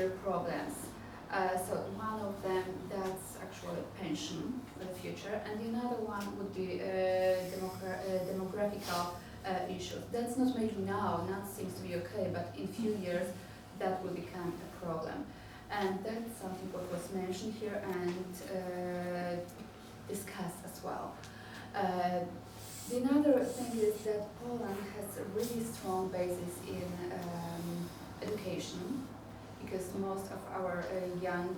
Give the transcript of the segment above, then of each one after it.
major problems. So one of them, that's actually pension for the future, and another one would be demographical issues. That's not maybe now, now seems to be okay, but in few years that will become a problem. And that's something what was mentioned here and discussed as well. The another thing is that Poland has a really strong basis in education, because most of our young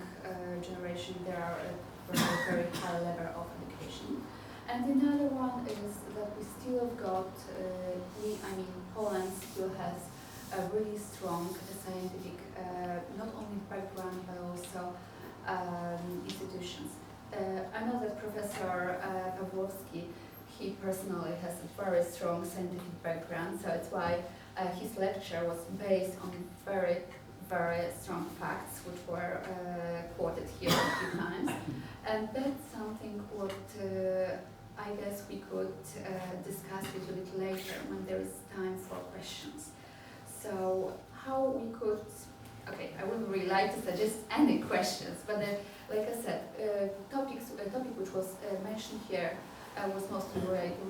generation, they are at a very high level of education. And another one is that we still have got, Poland still has a really strong scientific, not only background, but also institutions. I know that Professor Pawłowski, he personally has a very strong scientific background, so it's why his lecture was based on very strong facts which were quoted here a few times. And that's something what I guess we could discuss a little bit later when there is time for questions. So how we could, okay, I wouldn't really like to suggest any questions, but like I said, topic which was mentioned here was mostly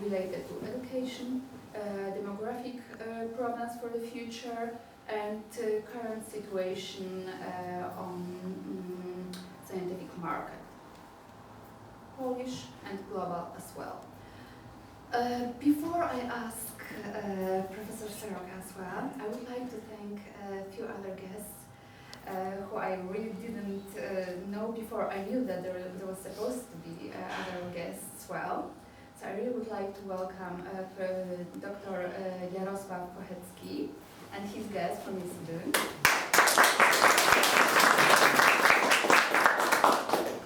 related to education, demographic problems for the future, and current situation on scientific market, Polish and global as well. Before I ask Professor Soroka as well, I would like to thank a few other guests who I really didn't know before. I knew that there was supposed to be other guests as well. So I really would like to welcome Dr. Jarosław Kochecki and his guest from Dublin.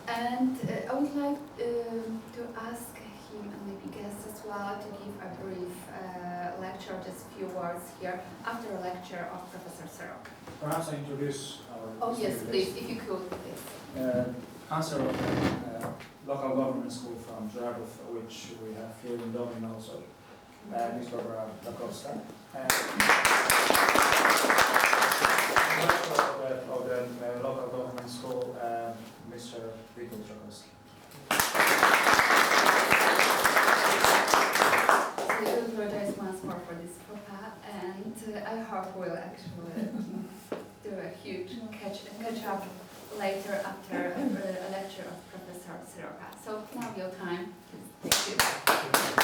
And I would like to ask him and maybe guests as well to give a brief lecture, just a few words here, after a lecture of Professor Soroka. Perhaps I introduce our... Oh yes, please, if you could, please. Answer of the local government school from Żarów, which we have here in Dublin also, Ms. Barbara Lakowska. Of the local government school, Mr. Witold Czakowski. So I apologize once more for this faux pas, and I hope we'll actually do a huge catch up later after a lecture of Professor Soroka. So now your time. Thank you.